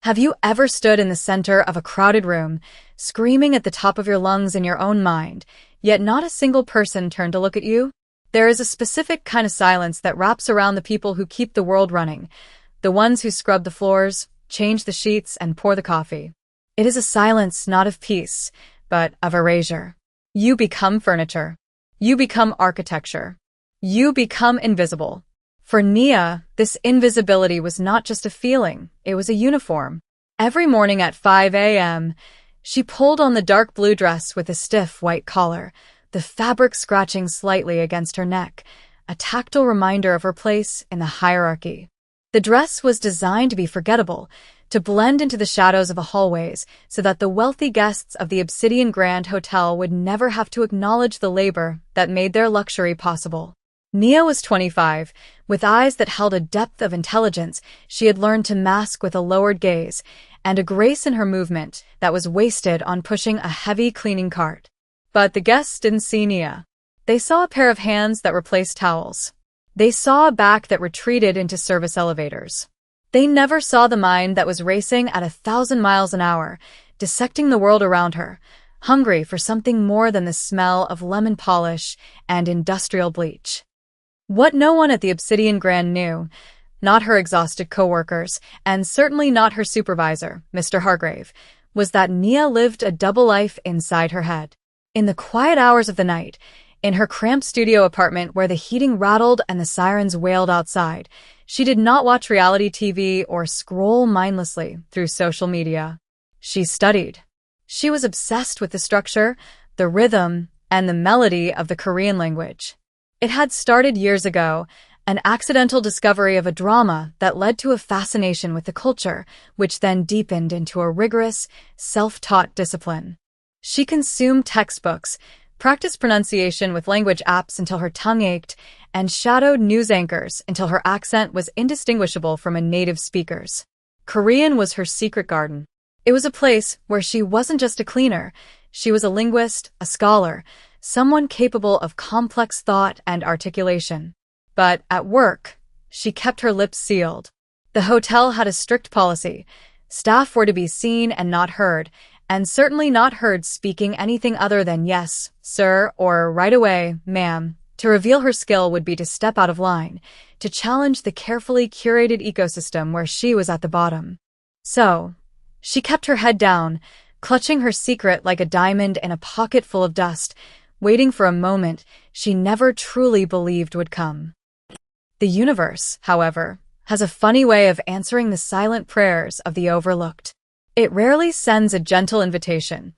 Have you ever stood in the center of a crowded room, screaming at the top of your lungs in your own mind, yet not a single person turned to look at you? There is a specific kind of silence that wraps around the people who keep the world running, the ones who scrub the floors, change the sheets, and pour the coffee. It is a silence not of peace, but of erasure. You become furniture. You become architecture. You become invisible. For Nia, this invisibility was not just a feeling, it was a uniform. Every morning at 5 a.m., she pulled on the dark blue dress with a stiff white collar, the fabric scratching slightly against her neck, a tactile reminder of her place in the hierarchy. The dress was designed to be forgettable, to blend into the shadows of the hallways so that the wealthy guests of the Obsidian Grand Hotel would never have to acknowledge the labor that made their luxury possible. Nia was 25. With eyes that held a depth of intelligence she had learned to mask with a lowered gaze, and a grace in her movement that was wasted on pushing a heavy cleaning cart. But the guests didn't see Nia. They saw a pair of hands that replaced towels. They saw a back that retreated into service elevators. They never saw the mind that was racing at 1,000 miles an hour, dissecting the world around her, hungry for something more than the smell of lemon polish and industrial bleach. What no one at the Obsidian Grand knew, not her exhausted coworkers, and certainly not her supervisor, Mr. Hargrave, was that Nia lived a double life inside her head. In the quiet hours of the night, in her cramped studio apartment where the heating rattled and the sirens wailed outside, she did not watch reality TV or scroll mindlessly through social media. She studied. She was obsessed with the structure, the rhythm, and the melody of the Korean language. It had started years ago, an accidental discovery of a drama that led to a fascination with the culture, which then deepened into a rigorous, self-taught discipline. She consumed textbooks, practiced pronunciation with language apps until her tongue ached, and shadowed news anchors until her accent was indistinguishable from a native speaker's. Korean was her secret garden. It was a place where she wasn't just a cleaner, she was a linguist, a scholar, someone capable of complex thought and articulation. But at work, she kept her lips sealed. The hotel had a strict policy. Staff were to be seen and not heard, and certainly not heard speaking anything other than yes, sir, or right away, ma'am. To reveal her skill would be to step out of line, to challenge the carefully curated ecosystem where she was at the bottom. So, she kept her head down, clutching her secret like a diamond in a pocket full of dust, waiting for a moment she never truly believed would come. The universe, however, has a funny way of answering the silent prayers of the overlooked. It rarely sends a gentle invitation.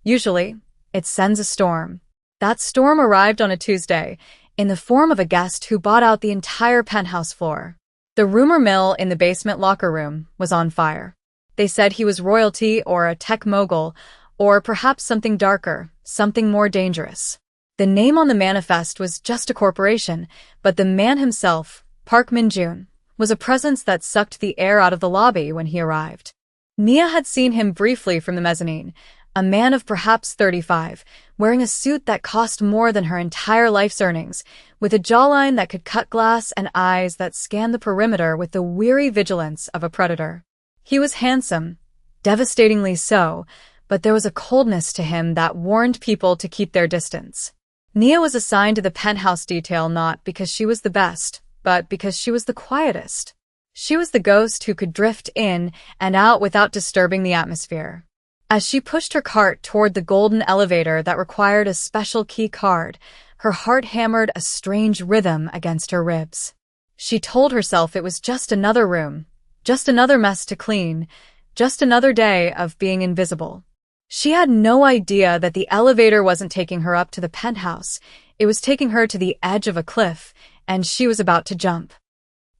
Usually, it sends a storm. That storm arrived on a Tuesday, in the form of a guest who bought out the entire penthouse floor. The rumor mill in the basement locker room was on fire. They said he was royalty or a tech mogul, or perhaps something darker, something more dangerous. The name on the manifest was just a corporation, but the man himself, Park Min-jun, was a presence that sucked the air out of the lobby when he arrived. Nia had seen him briefly from the mezzanine, a man of perhaps 35, wearing a suit that cost more than her entire life's earnings, with a jawline that could cut glass and eyes that scanned the perimeter with the weary vigilance of a predator. He was handsome, devastatingly so, but there was a coldness to him that warned people to keep their distance. Nia was assigned to the penthouse detail not because she was the best, but because she was the quietest. She was the ghost who could drift in and out without disturbing the atmosphere. As she pushed her cart toward the golden elevator that required a special key card, her heart hammered a strange rhythm against her ribs. She told herself it was just another room, just another mess to clean, just another day of being invisible. She had no idea that the elevator wasn't taking her up to the penthouse. It was taking her to the edge of a cliff, and she was about to jump.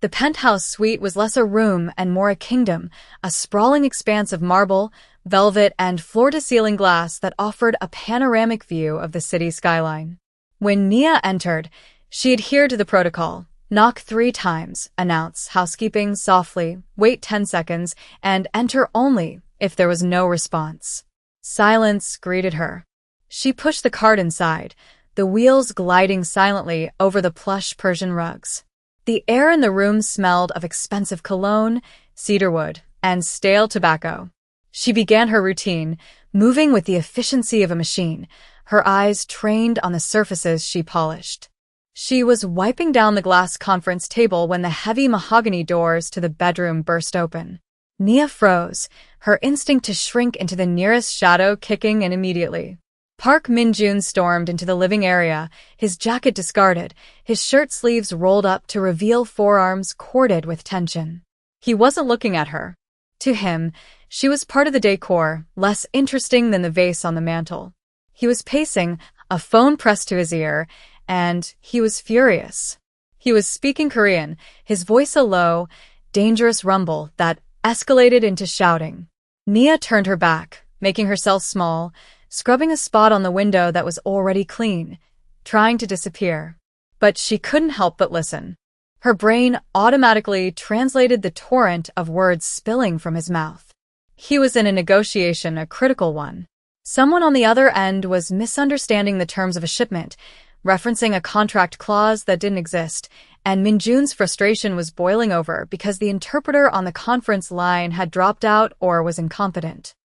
The penthouse suite was less a room and more a kingdom, a sprawling expanse of marble, velvet, and floor-to-ceiling glass that offered a panoramic view of the city skyline. When Nia entered, she adhered to the protocol. Knock 3 times, announce housekeeping softly, wait 10 seconds, and enter only if there was no response. Silence greeted her. She pushed the cart inside, the wheels gliding silently over the plush Persian rugs. The air in the room smelled of expensive cologne, cedarwood, and stale tobacco. She began her routine, moving with the efficiency of a machine, her eyes trained on the surfaces she polished. She was wiping down the glass conference table when the heavy mahogany doors to the bedroom burst open. Nia froze, her instinct to shrink into the nearest shadow kicking in immediately. Park Min-joon stormed into the living area, his jacket discarded, his shirt sleeves rolled up to reveal forearms corded with tension. He wasn't looking at her. To him, she was part of the decor, less interesting than the vase on the mantel. He was pacing, a phone pressed to his ear, and he was furious. He was speaking Korean, his voice a low, dangerous rumble that escalated into shouting. Nia turned her back, making herself small, scrubbing a spot on the window that was already clean, trying to disappear. But she couldn't help but listen. Her brain automatically translated the torrent of words spilling from his mouth. He was in a negotiation, a critical one. Someone on the other end was misunderstanding the terms of a shipment, referencing a contract clause that didn't exist, and Min-joon's frustration was boiling over because the interpreter on the conference line had dropped out or was incompetent.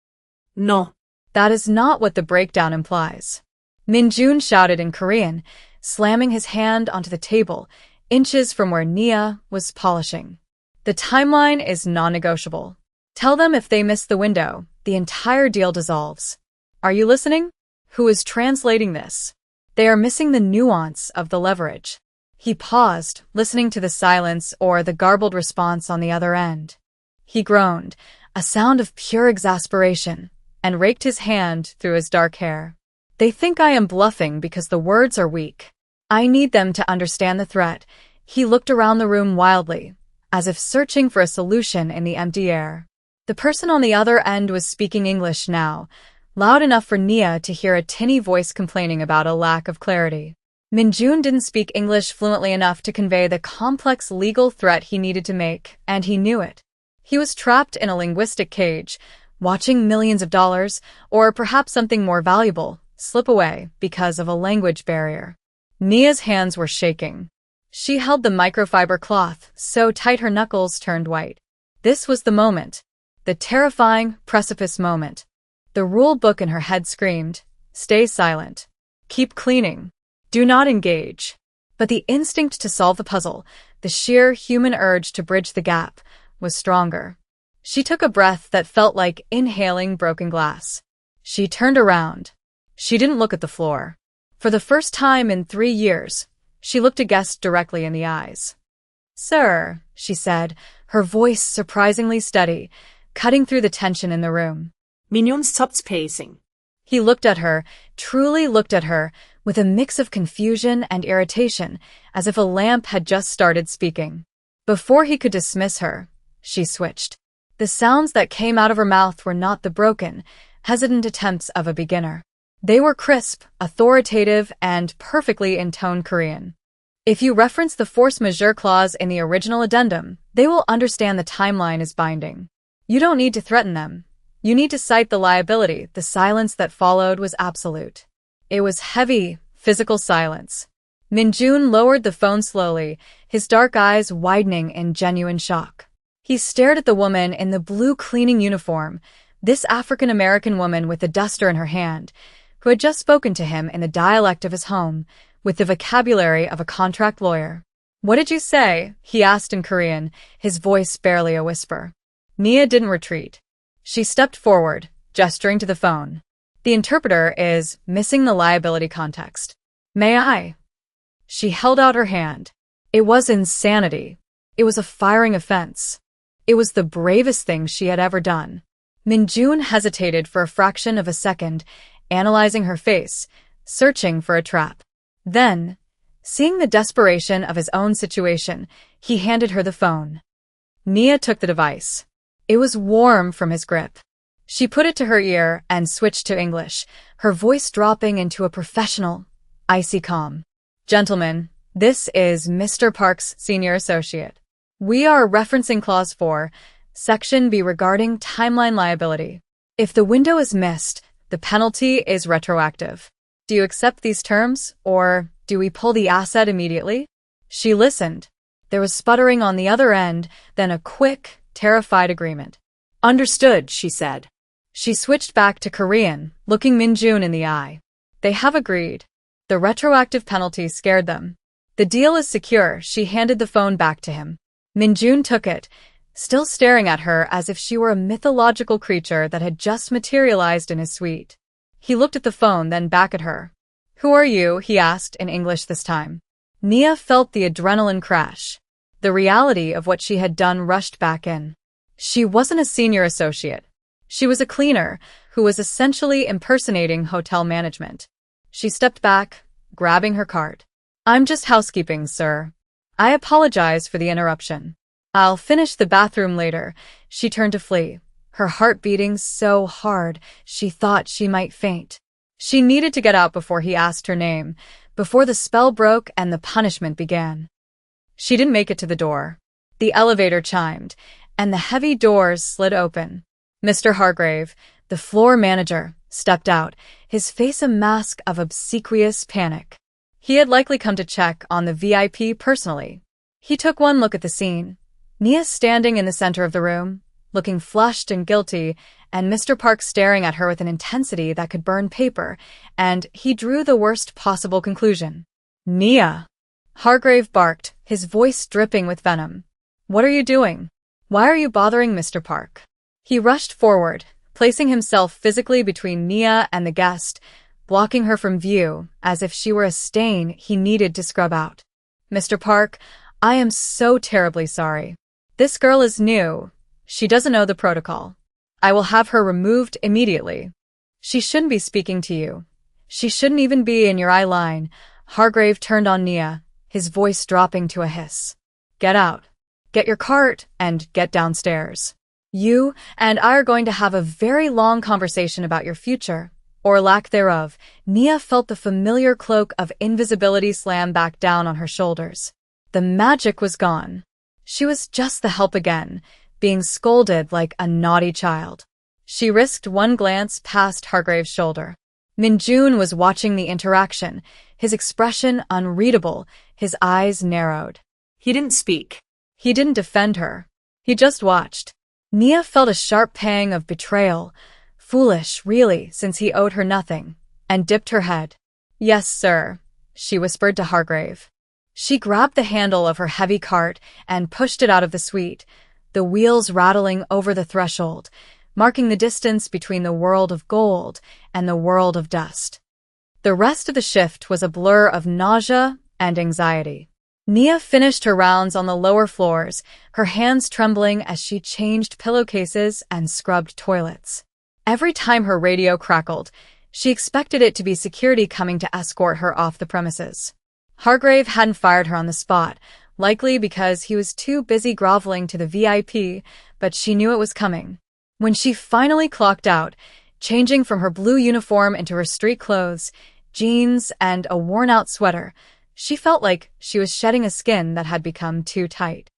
No. That is not what the breakdown implies. Min-joon shouted in Korean, slamming his hand onto the table, inches from where Nia was polishing. The timeline is non-negotiable. Tell them if they miss the window, the entire deal dissolves. Are you listening? Who is translating this? They are missing the nuance of the leverage. He paused, listening to the silence or the garbled response on the other end. He groaned, a sound of pure exasperation, and raked his hand through his dark hair. They think I am bluffing because the words are weak. I need them to understand the threat. He looked around the room wildly, as if searching for a solution in the empty air. The person on the other end was speaking English now, loud enough for Nia to hear a tinny voice complaining about a lack of clarity. Min-joon didn't speak English fluently enough to convey the complex legal threat he needed to make, and he knew it. He was trapped in a linguistic cage, watching millions of dollars, or perhaps something more valuable, slip away because of a language barrier. Nia's hands were shaking. She held the microfiber cloth so tight her knuckles turned white. This was the moment. The terrifying precipice moment. The rule book in her head screamed, "Stay silent. Keep cleaning. Do not engage." But the instinct to solve the puzzle, the sheer human urge to bridge the gap, was stronger. She took a breath that felt like inhaling broken glass. She turned around. She didn't look at the floor. For the first time in 3 years, she looked a guest directly in the eyes. "Sir," she said, her voice surprisingly steady, cutting through the tension in the room. Min-joon stopped pacing. He looked at her, truly looked at her, with a mix of confusion and irritation, as if a lamp had just started speaking. Before he could dismiss her, she switched. The sounds that came out of her mouth were not the broken, hesitant attempts of a beginner. They were crisp, authoritative, and perfectly in tone Korean. If you reference the force majeure clause in the original addendum, they will understand the timeline is binding. You don't need to threaten them. You need to cite the liability. The silence that followed was absolute. It was heavy, physical silence. Min-joon lowered the phone slowly, his dark eyes widening in genuine shock. He stared at the woman in the blue cleaning uniform, this African-American woman with the duster in her hand, who had just spoken to him in the dialect of his home, with the vocabulary of a contract lawyer. "What did you say?" he asked in Korean, his voice barely a whisper. Nia didn't retreat. She stepped forward, gesturing to the phone. "The interpreter is missing the liability context. May I?" She held out her hand. It was insanity. It was a firing offense. It was the bravest thing she had ever done. Min-joon hesitated for a fraction of a second, analyzing her face, searching for a trap. Then, seeing the desperation of his own situation, he handed her the phone. Nia took the device. It was warm from his grip. She put it to her ear and switched to English, her voice dropping into a professional, icy calm. "Gentlemen, this is Mr. Park's senior associate. We are referencing Clause 4, Section B regarding timeline liability. If the window is missed, the penalty is retroactive. Do you accept these terms, or do we pull the asset immediately?" She listened. There was sputtering on the other end, then a quick, terrified agreement. Understood, she said. She switched back to Korean, looking Minjun in the eye. They have agreed. The retroactive penalty scared them. The deal is secure. She handed the phone back to him. Minjun took it, still staring at her as if she were a mythological creature that had just materialized in his suite. He looked at the phone, then back at her. Who are you? He asked in English this time. Nia felt the adrenaline crash. The reality of what she had done rushed back in. She wasn't a senior associate. She was a cleaner who was essentially impersonating hotel management. She stepped back, grabbing her cart. I'm just housekeeping, sir. I apologize for the interruption. I'll finish the bathroom later. She turned to flee, her heart beating so hard she thought she might faint. She needed to get out before he asked her name, before the spell broke and the punishment began. She didn't make it to the door. The elevator chimed, and the heavy doors slid open. Mr. Hargrave, the floor manager, stepped out, his face a mask of obsequious panic. He had likely come to check on the VIP personally. He took one look at the scene. Nia standing in the center of the room, looking flushed and guilty, and Mr. Park staring at her with an intensity that could burn paper, and he drew the worst possible conclusion. Nia! Hargrave barked, his voice dripping with venom. What are you doing? Why are you bothering Mr. Park? He rushed forward, placing himself physically between Nia and the guest, blocking her from view, as if she were a stain he needed to scrub out. Mr. Park, I am so terribly sorry. This girl is new. She doesn't know the protocol. I will have her removed immediately. She shouldn't be speaking to you. She shouldn't even be in your eye line. Hargrave turned on Nia, his voice dropping to a hiss. Get out. Get your cart and get downstairs. You and I are going to have a very long conversation about your future, or lack thereof. Nia felt the familiar cloak of invisibility slam back down on her shoulders. The magic was gone. She was just the help again, being scolded like a naughty child. She risked one glance past Hargrave's shoulder. Minjun was watching the interaction, his expression unreadable, his eyes narrowed. He didn't speak. He didn't defend her. He just watched. Nia felt a sharp pang of betrayal, foolish, really, since he owed her nothing, and dipped her head. Yes, sir, she whispered to Hargrave. She grabbed the handle of her heavy cart and pushed it out of the suite, the wheels rattling over the threshold, marking the distance between the world of gold and the world of dust. The rest of the shift was a blur of nausea and anxiety. Nia finished her rounds on the lower floors, her hands trembling as she changed pillowcases and scrubbed toilets. Every time her radio crackled, she expected it to be security coming to escort her off the premises. Hargrave hadn't fired her on the spot, likely because he was too busy groveling to the VIP, but she knew it was coming. When she finally clocked out, changing from her blue uniform into her street clothes, jeans, and a worn-out sweater, she felt like she was shedding a skin that had become too tight.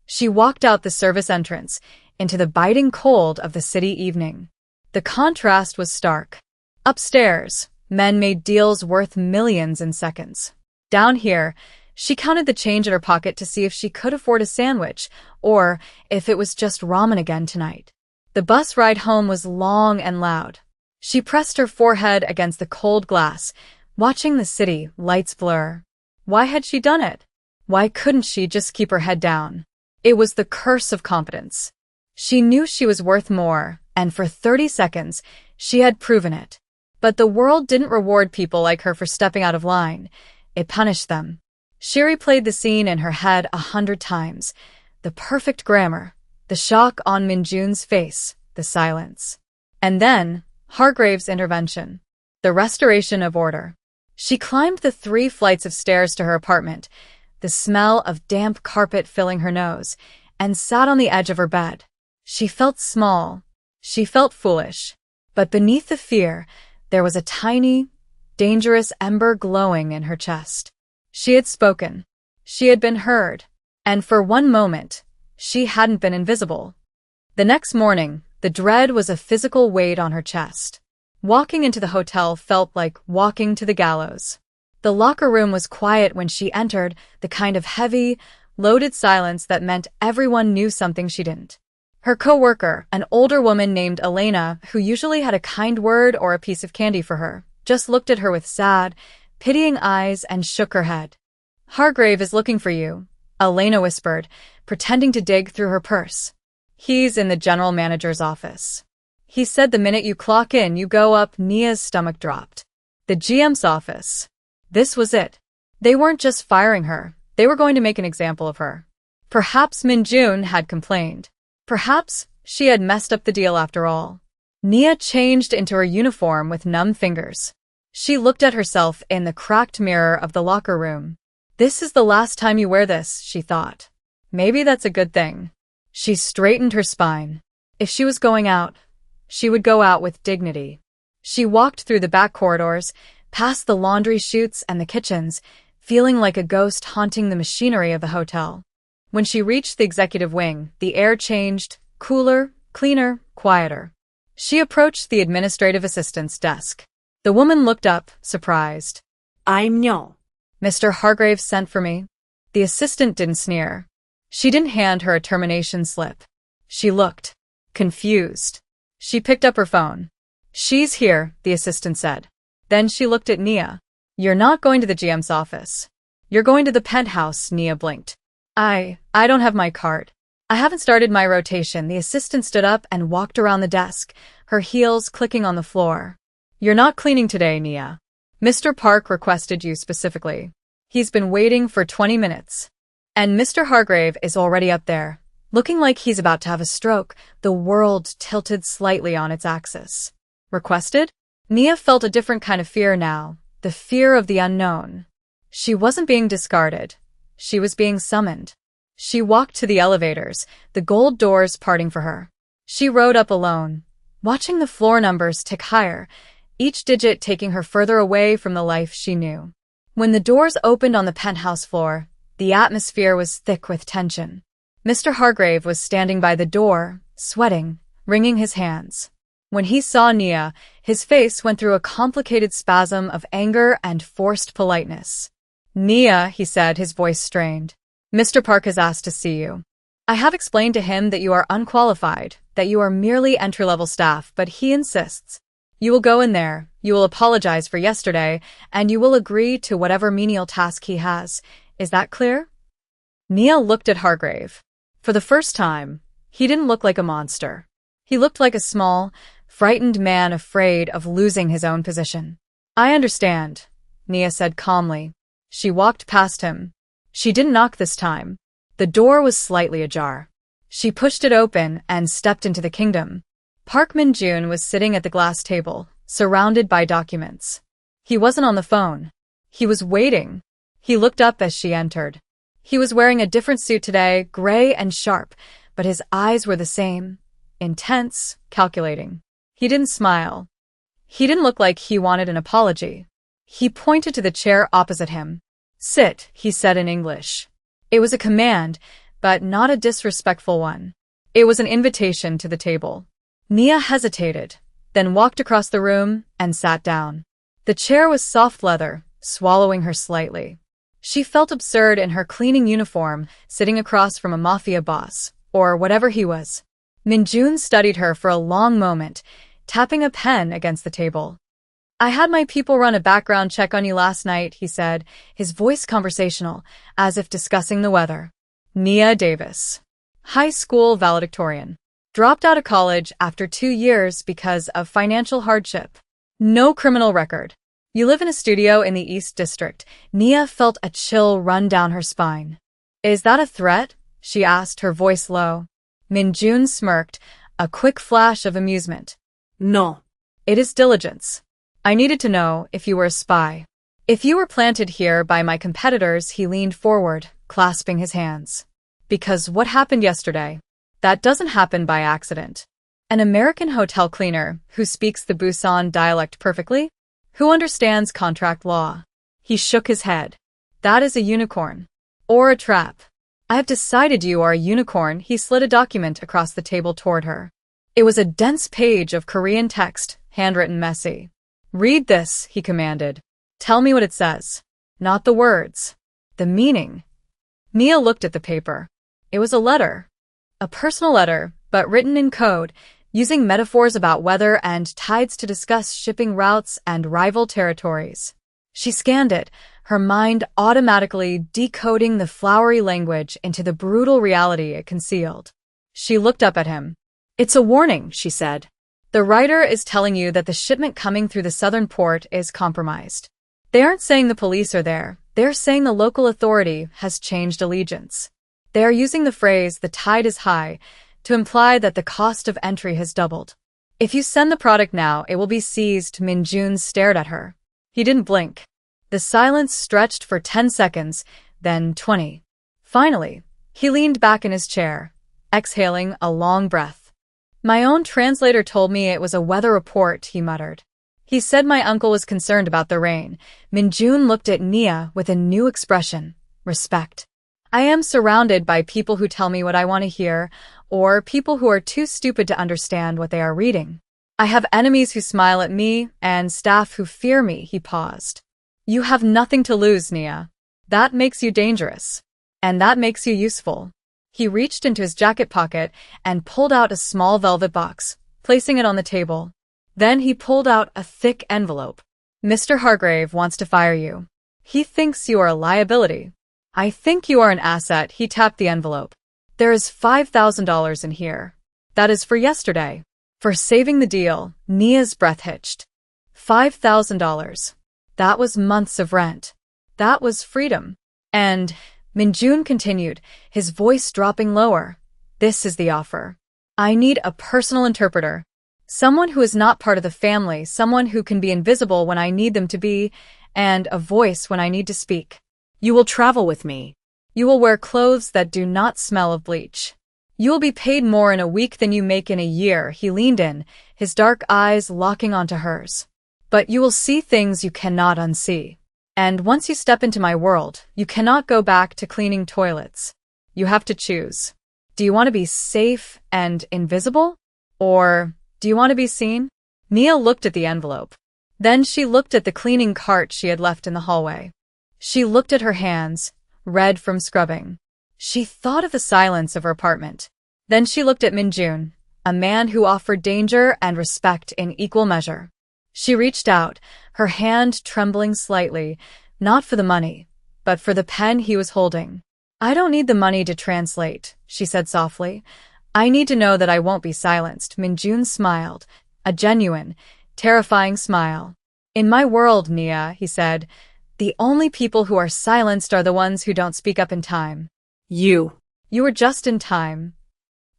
She walked out the service entrance, into the biting cold of the city evening. The contrast was stark. Upstairs, men made deals worth millions in seconds. Down here, she counted the change in her pocket to see if she could afford a sandwich, or if it was just ramen again tonight. The bus ride home was long and loud. She pressed her forehead against the cold glass, watching the city lights blur. Why had she done it? Why couldn't she just keep her head down? It was the curse of competence. She knew she was worth more, and for 30 seconds, she had proven it. But the world didn't reward people like her for stepping out of line. It punished them. She replayed the scene in her head 100 times. The perfect grammar, the shock on Minjun's face, the silence. And then, Hargrave's intervention. The restoration of order. She climbed the 3 flights of stairs to her apartment, the smell of damp carpet filling her nose, and sat on the edge of her bed. She felt small. She felt foolish. But beneath the fear, there was a tiny, dangerous ember glowing in her chest. She had spoken. She had been heard. And for one moment, she hadn't been invisible. The next morning, the dread was a physical weight on her chest. Walking into the hotel felt like walking to the gallows. The locker room was quiet when she entered, the kind of heavy, loaded silence that meant everyone knew something she didn't. Her co-worker, an older woman named Elena, who usually had a kind word or a piece of candy for her, just looked at her with sad, pitying eyes and shook her head. "Hargrave is looking for you," Elena whispered, pretending to dig through her purse. "He's in the general manager's office. He said the minute you clock in, you go up." Nia's stomach dropped. The GM's office. This was it. They weren't just firing her, they were going to make an example of her. Perhaps Minjun had complained. Perhaps she had messed up the deal after all. Nia changed into her uniform with numb fingers. She looked at herself in the cracked mirror of the locker room. "This is the last time you wear this," she thought. Maybe that's a good thing. She straightened her spine. If she was going out, she would go out with dignity. She walked through the back corridors, past the laundry chutes and the kitchens, feeling like a ghost haunting the machinery of the hotel. When she reached the executive wing, the air changed, cooler, cleaner, quieter. She approached the administrative assistant's desk. The woman looked up, surprised. "I'm Nyo." "Mr. Hargrave sent for me." The assistant didn't sneer. She didn't hand her a termination slip. She looked confused. She picked up her phone. "She's here," the assistant said. Then she looked at Nia. "You're not going to the GM's office. You're going to the penthouse." Nia blinked. I don't have my card. I haven't started my rotation." The assistant stood up and walked around the desk, her heels clicking on the floor. "You're not cleaning today, Nia. Mr. Park requested you specifically. He's been waiting for 20 minutes. And Mr. Hargrave is already up there, looking like he's about to have a stroke, the world tilted slightly on its axis." "Requested?" Nia felt a different kind of fear now, the fear of the unknown. She wasn't being discarded. She was being summoned. She walked to the elevators, the gold doors parting for her. She rode up alone, watching the floor numbers tick higher, each digit taking her further away from the life she knew. When the doors opened on the penthouse floor, the atmosphere was thick with tension. Mr. Hargrave was standing by the door, sweating, wringing his hands. When he saw Nia, his face went through a complicated spasm of anger and forced politeness. "Nia," he said, his voice strained. "Mr. Park has asked to see you. I have explained to him that you are unqualified, that you are merely entry-level staff, but he insists. You will go in there, you will apologize for yesterday, and you will agree to whatever menial task he has. Is that clear?" Nia looked at Hargrave. For the first time, he didn't look like a monster. He looked like a small, frightened man afraid of losing his own position. "I understand," Nia said calmly. She walked past him. She didn't knock this time. The door was slightly ajar. She pushed it open and stepped into the kingdom. Park Min-jun was sitting at the glass table, surrounded by documents. He wasn't on the phone. He was waiting. He looked up as she entered. He was wearing a different suit today, gray and sharp, but his eyes were the same, intense, calculating. He didn't smile. He didn't look like he wanted an apology. He pointed to the chair opposite him. "Sit," he said in English. It was a command, but not a disrespectful one. It was an invitation to the table. Nia hesitated, then walked across the room and sat down. The chair was soft leather, swallowing her slightly. She felt absurd in her cleaning uniform, sitting across from a Mafia boss, or whatever he was. Min-jun studied her for a long moment, tapping a pen against the table. "I had my people run a background check on you last night," he said, his voice conversational, as if discussing the weather. Nia Davis. High school valedictorian. Dropped out of college after 2 years because of financial hardship. No criminal record. You live in a studio in the East District. Nia felt a chill run down her spine. "Is that a threat?" she asked, her voice low. Min-jun smirked, a quick flash of amusement. "No. It is diligence. I needed to know if you were a spy. If you were planted here by my competitors." He leaned forward, clasping his hands. "Because what happened yesterday, that doesn't happen by accident. An American hotel cleaner who speaks the Busan dialect perfectly, who understands contract law." He shook his head. "That is a unicorn. Or a trap. I have decided you are a unicorn." He slid a document across the table toward her. It was a dense page of Korean text, handwritten messy. "Read this," he commanded. "Tell me what it says. Not the words. The meaning." Nia looked at the paper. It was a letter. A personal letter, but written in code, using metaphors about weather and tides to discuss shipping routes and rival territories. She scanned it, her mind automatically decoding the flowery language into the brutal reality it concealed. She looked up at him. "It's a warning," she said. "The writer is telling you that the shipment coming through the southern port is compromised. They aren't saying the police are there. They're saying the local authority has changed allegiance. They are using the phrase, 'the tide is high,' to imply that the cost of entry has doubled. If you send the product now, it will be seized." Min-jun stared at her. He didn't blink. The silence stretched for 10 seconds, then 20. Finally, he leaned back in his chair, exhaling a long breath. "My own translator told me it was a weather report," he muttered. "He said my uncle was concerned about the rain." Min-jun looked at Nia with a new expression, respect. "I am surrounded by people who tell me what I want to hear, or people who are too stupid to understand what they are reading. I have enemies who smile at me, and staff who fear me." He paused. "You have nothing to lose, Nia. That makes you dangerous. And that makes you useful." He reached into his jacket pocket and pulled out a small velvet box, placing it on the table. Then he pulled out a thick envelope. "Mr. Hargrave wants to fire you. He thinks you are a liability. I think you are an asset." He tapped the envelope. "There is $5,000 in here. That is for yesterday." For saving the deal, Nia's breath hitched. $5,000. That was months of rent. That was freedom. And, Min-jun continued, his voice dropping lower, "This is the offer. I need a personal interpreter. Someone who is not part of the family, someone who can be invisible when I need them to be, and a voice when I need to speak. You will travel with me. You will wear clothes that do not smell of bleach. You will be paid more in a week than you make in a year." He leaned in, his dark eyes locking onto hers. "But you will see things you cannot unsee. And once you step into my world, you cannot go back to cleaning toilets. You have to choose. Do you want to be safe and invisible? Or do you want to be seen?" Nia looked at the envelope. Then she looked at the cleaning cart she had left in the hallway. She looked at her hands, red from scrubbing. She thought of the silence of her apartment. Then she looked at Min-jun, a man who offered danger and respect in equal measure. She reached out, her hand trembling slightly, not for the money, but for the pen he was holding. "I don't need the money to translate," she said softly. "I need to know that I won't be silenced." Min-jun smiled, a genuine, terrifying smile. "In my world, Nia," he said, "the only people who are silenced are the ones who don't speak up in time. You were just in time."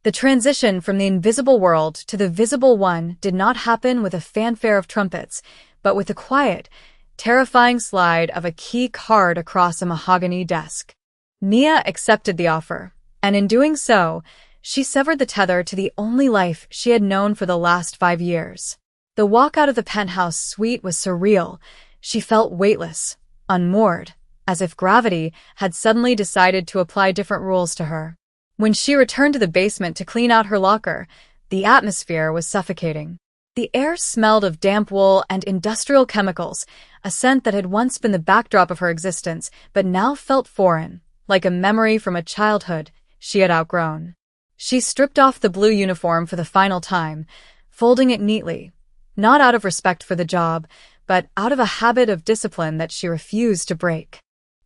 The transition from the invisible world to the visible one did not happen with a fanfare of trumpets, but with the quiet, terrifying slide of a key card across a mahogany desk. Nia accepted the offer, and in doing so, she severed the tether to the only life she had known for the last 5 years. The walk out of the penthouse suite was surreal. She felt weightless, unmoored, as if gravity had suddenly decided to apply different rules to her. When she returned to the basement to clean out her locker, the atmosphere was suffocating. The air smelled of damp wool and industrial chemicals, a scent that had once been the backdrop of her existence, but now felt foreign, like a memory from a childhood she had outgrown. She stripped off the blue uniform for the final time, folding it neatly, not out of respect for the job, but out of a habit of discipline that she refused to break.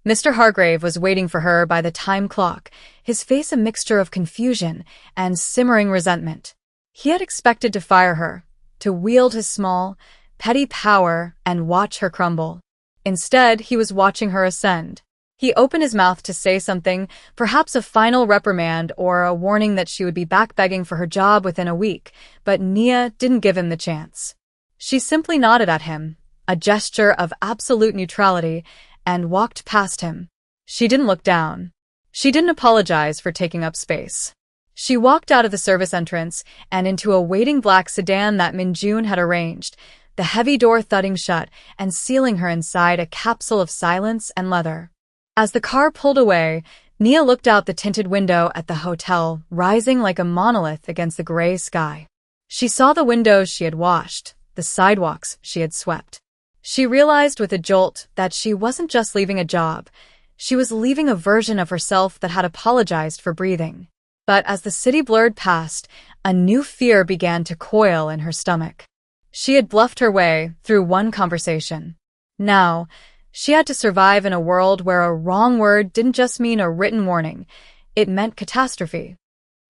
Mr. Hargrave was waiting for her by the time clock, his face a mixture of confusion and simmering resentment. He had expected to fire her, to wield his small, petty power and watch her crumble. Instead, he was watching her ascend. He opened his mouth to say something, perhaps a final reprimand or a warning that she would be back begging for her job within a week, but Nia didn't give him the chance. She simply nodded at him, a gesture of absolute neutrality, and walked past him. She didn't look down. She didn't apologize for taking up space. She walked out of the service entrance and into a waiting black sedan that Min-jun had arranged, the heavy door thudding shut and sealing her inside a capsule of silence and leather. As the car pulled away, Nia looked out the tinted window at the hotel, rising like a monolith against the gray sky. She saw the windows she had washed, the sidewalks she had swept. She realized with a jolt that she wasn't just leaving a job, she was leaving a version of herself that had apologized for breathing. But as the city blurred past, A new fear began to coil in her stomach. She had bluffed her way through one conversation. Now, she had to survive in a world where a wrong word didn't just mean a written warning, it meant catastrophe.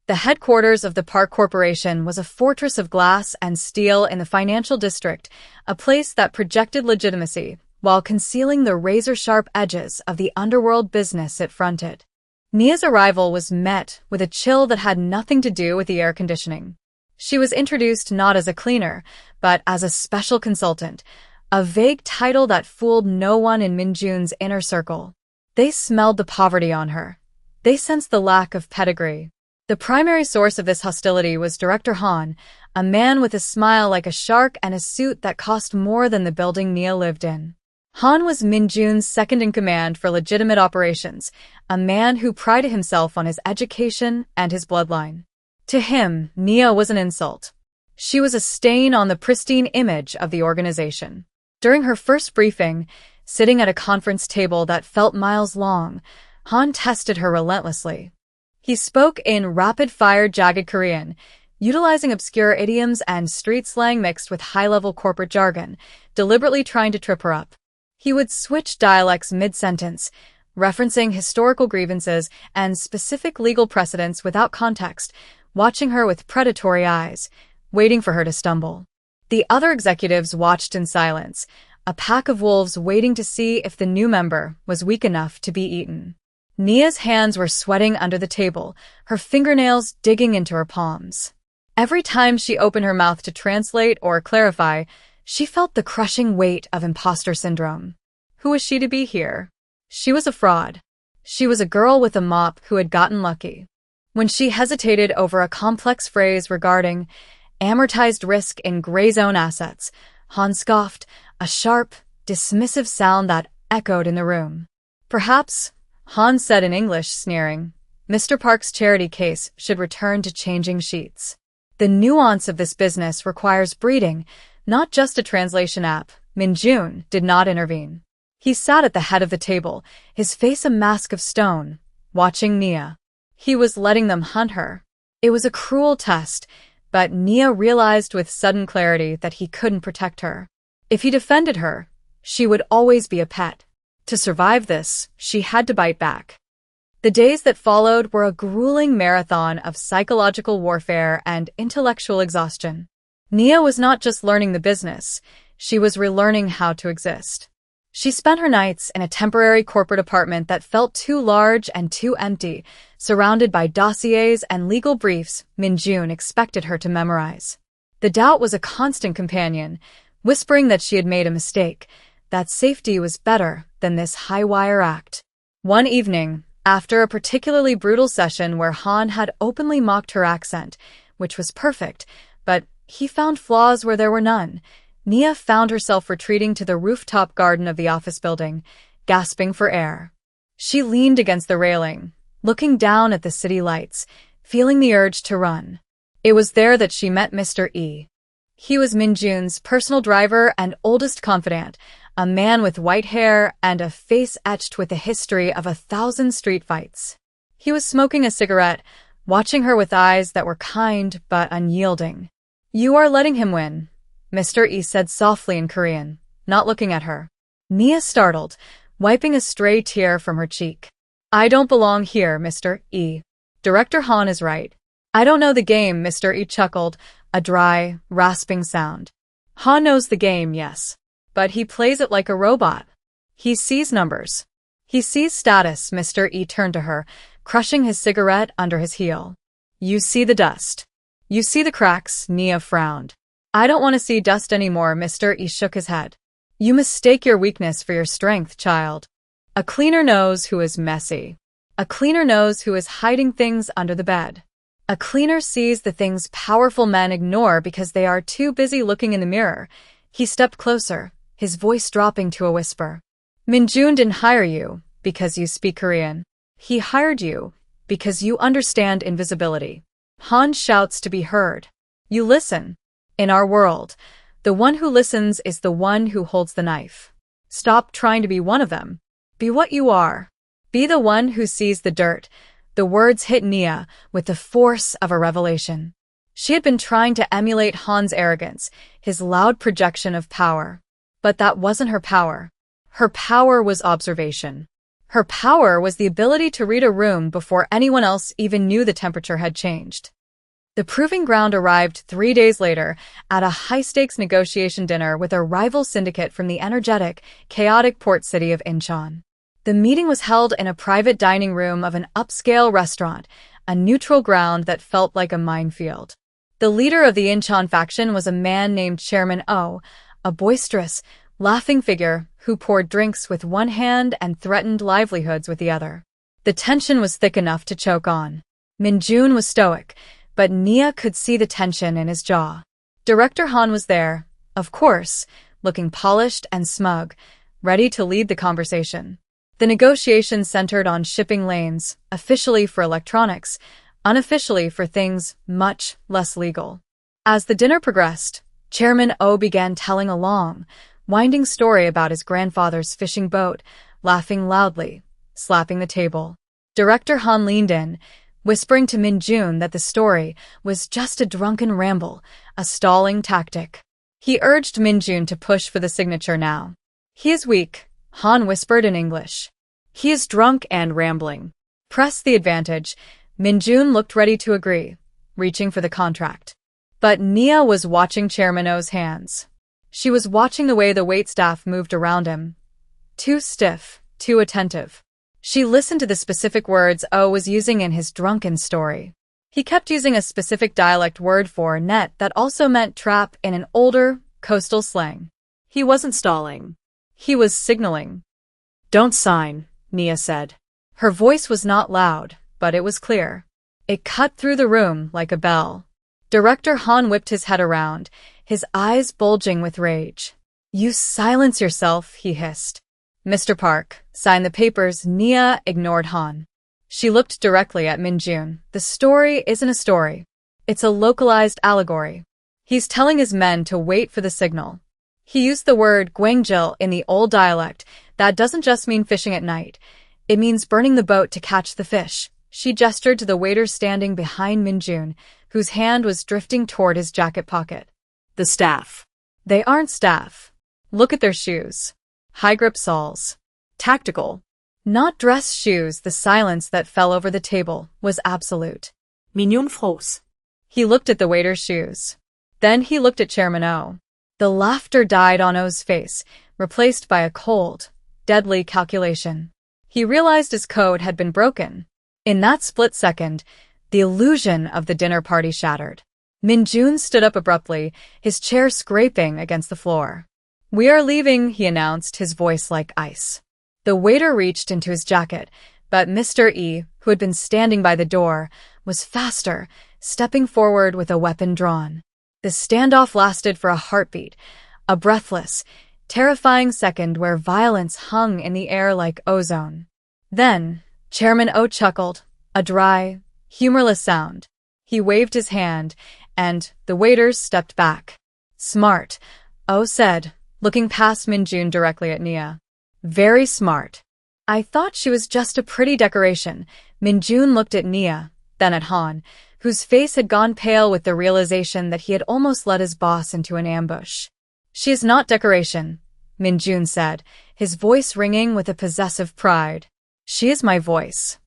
The headquarters of the Park Corporation was a fortress of glass and steel in the financial district, a place that projected legitimacy while concealing the razor-sharp edges of the underworld business it fronted. Nia's arrival was met with a chill that had nothing to do with the air conditioning. She was introduced not as a cleaner, but as a special consultant, a vague title that fooled no one in Minjun's inner circle. They smelled the poverty on her. They sensed the lack of pedigree. The primary source of this hostility was Director Han, a man with a smile like a shark and a suit that cost more than the building Nia lived in. Han was Minjun's second-in-command for legitimate operations, a man who prided himself on his education and his bloodline. To him, Nia was an insult. She was a stain on the pristine image of the organization. During her first briefing, sitting at a conference table that felt miles long, Han tested her relentlessly. He spoke in rapid-fire jagged Korean, utilizing obscure idioms and street slang mixed with high-level corporate jargon, deliberately trying to trip her up. He would switch dialects mid-sentence, referencing historical grievances and specific legal precedents without context, watching her with predatory eyes, waiting for her to stumble. The other executives watched in silence, a pack of wolves waiting to see if the new member was weak enough to be eaten. Nia's hands were sweating under the table, her fingernails digging into her palms. Every time she opened her mouth to translate or clarify, she felt the crushing weight of imposter syndrome. Who was she to be here? She was a fraud. She was a girl with a mop who had gotten lucky. When she hesitated over a complex phrase regarding amortized risk in gray zone assets, Han scoffed, a sharp, dismissive sound that echoed in the room. Perhaps, Han said in English, sneering, Mr. Park's charity case should return to changing sheets. The nuance of this business requires breeding, not just a translation app. Minjun did not intervene. He sat at the head of the table, his face a mask of stone, watching Nia. He was letting them hunt her. It was a cruel test, but Nia realized with sudden clarity that he couldn't protect her. If he defended her, she would always be a pet. To survive this, she had to bite back. The days that followed were a grueling marathon of psychological warfare and intellectual exhaustion. Nia was not just learning the business, she was relearning how to exist. She spent her nights in a temporary corporate apartment that felt too large and too empty, surrounded by dossiers and legal briefs Minjun expected her to memorize. The doubt was a constant companion, whispering that she had made a mistake, that safety was better than this high-wire act. One evening, after a particularly brutal session where Han had openly mocked her accent, which was perfect, but he found flaws where there were none, Nia found herself retreating to the rooftop garden of the office building, gasping for air. She leaned against the railing, looking down at the city lights, feeling the urge to run. It was there that she met Mr. E. He was Minjun's personal driver and oldest confidant, a man with white hair and a face etched with the history of 1,000 street fights. He was smoking a cigarette, watching her with eyes that were kind but unyielding. "You are letting him win," Mr. E said softly in Korean, not looking at her. Nia startled, wiping a stray tear from her cheek. "I don't belong here, Mr. E. Director Han is right. I don't know the game," Mr. E chuckled, a dry, rasping sound. "Han knows the game, yes. But he plays it like a robot. He sees numbers. He sees status." Mr. E turned to her, crushing his cigarette under his heel. "You see the dust. You see the cracks." Nia frowned. "I don't want to see dust anymore." Mr. E shook his head. "You mistake your weakness for your strength, child. A cleaner knows who is messy. A cleaner knows who is hiding things under the bed. A cleaner sees the things powerful men ignore because they are too busy looking in the mirror." He stepped closer, his voice dropping to a whisper. "Minjun didn't hire you because you speak Korean. He hired you because you understand invisibility. Han shouts to be heard. You listen. In our world, the one who listens is the one who holds the knife. Stop trying to be one of them. Be what you are. Be the one who sees the dirt." The words hit Nia with the force of a revelation. She had been trying to emulate Han's arrogance, his loud projection of power. But that wasn't her power. Her power was observation. Her power was the ability to read a room before anyone else even knew the temperature had changed. The proving ground arrived 3 days later at a high-stakes negotiation dinner with a rival syndicate from the energetic, chaotic port city of Incheon. The meeting was held in a private dining room of an upscale restaurant, a neutral ground that felt like a minefield. The leader of the Incheon faction was a man named Chairman Oh, a boisterous, laughing figure who poured drinks with one hand and threatened livelihoods with the other. The tension was thick enough to choke on. Min-jun was stoic, but Nia could see the tension in his jaw. Director Han was there, of course, looking polished and smug, ready to lead the conversation. The negotiations centered on shipping lanes, officially for electronics, unofficially for things much less legal. As the dinner progressed, Chairman Oh began telling a long, winding story about his grandfather's fishing boat, laughing loudly, slapping the table. Director Han leaned in, whispering to Min-jun that the story was just a drunken ramble, a stalling tactic. He urged Min-jun to push for the signature now. "He is weak," Han whispered in English. "He is drunk and rambling." Press the advantage. Min-jun looked ready to agree, reaching for the contract. But Nia was watching Chairman Oh's hands. She was watching the way the waitstaff moved around him. Too stiff, too attentive. She listened to the specific words Oh was using in his drunken story. He kept using a specific dialect word for net that also meant trap in an older, coastal slang. He wasn't stalling. He was signaling. "Don't sign," Nia said. Her voice was not loud, but it was clear. It cut through the room like a bell. Director Han whipped his head around, his eyes bulging with rage. "You silence yourself," he hissed. "Mr. Park, sign the papers." Nia ignored Han. She looked directly at Min-jun. "The story isn't a story. It's a localized allegory. He's telling his men to wait for the signal." He used the word gwangjil in the old dialect. That doesn't just mean fishing at night. It means burning the boat to catch the fish. She gestured to the waiter standing behind Min-jun, whose hand was drifting toward his jacket pocket. "The staff." "They aren't staff. Look at their shoes. High-grip soles. Tactical. Not dress shoes." The silence that fell over the table was absolute. "Mignon frosse." He looked at the waiter's shoes. Then he looked at Chairman Oh. The laughter died on Oh's face, replaced by a cold, deadly calculation. He realized his code had been broken. In that split second, the illusion of the dinner party shattered. Min-jun stood up abruptly, his chair scraping against the floor. "We are leaving," he announced, his voice like ice. The waiter reached into his jacket, but Mr. E, who had been standing by the door, was faster, stepping forward with a weapon drawn. The standoff lasted for a heartbeat, a breathless, terrifying second where violence hung in the air like ozone. Then, Chairman Oh chuckled, a dry, humorless sound. He waved his hand, and the waiters stepped back. "Smart," Oh said, looking past Min-jun directly at Nia. "Very smart." "I thought she was just a pretty decoration." Min-jun looked at Nia, then at Han, whose face had gone pale with the realization that he had almost led his boss into an ambush. "She is not decoration," Min-jun said, his voice ringing with a possessive pride. "She is my voice."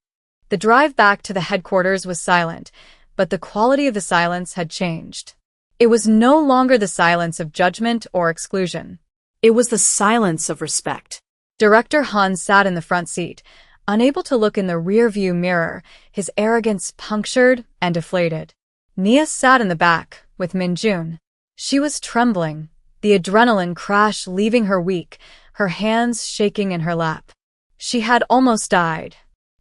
The drive back to the headquarters was silent, but the quality of the silence had changed. It was no longer the silence of judgment or exclusion. It was the silence of respect. Director Han sat in the front seat, unable to look in the rear-view mirror, his arrogance punctured and deflated. Nia sat in the back, with Min-jun. She was trembling, the adrenaline crash leaving her weak, her hands shaking in her lap. She had almost died.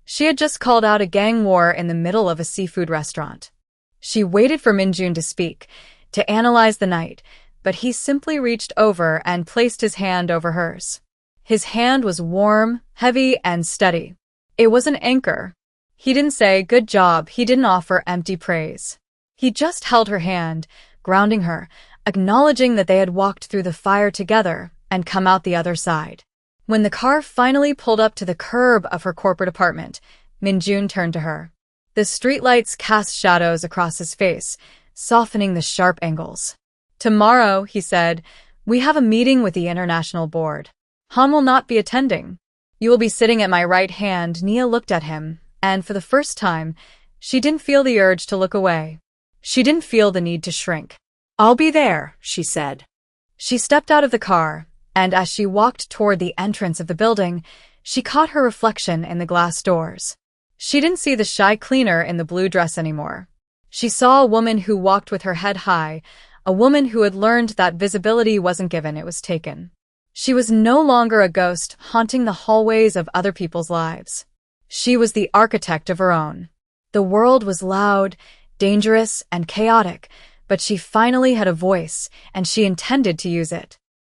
She had just called out a gang war in the middle of a seafood restaurant. She waited for Min-jun to speak, to analyze the night, but he simply reached over and placed his hand over hers. His hand was warm, heavy, and steady. It was an anchor. He didn't say, "Good job." He didn't offer empty praise. He just held her hand, grounding her, acknowledging that they had walked through the fire together and come out the other side. When the car finally pulled up to the curb of her corporate apartment, Min-jun turned to her. The streetlights cast shadows across his face, softening the sharp angles. "Tomorrow," he said, "we have a meeting with the International Board. Han will not be attending. You will be sitting at my right hand." Nia looked at him, and for the first time, she didn't feel the urge to look away. She didn't feel the need to shrink. "I'll be there," she said. She stepped out of the car, and as she walked toward the entrance of the building, she caught her reflection in the glass doors. She didn't see the shy cleaner in the blue dress anymore. She saw a woman who walked with her head high, a woman who had learned that visibility wasn't given, it was taken. She was no longer a ghost haunting the hallways of other people's lives. She was the architect of her own. The world was loud, dangerous, and chaotic, but she finally had a voice, and she intended to use it.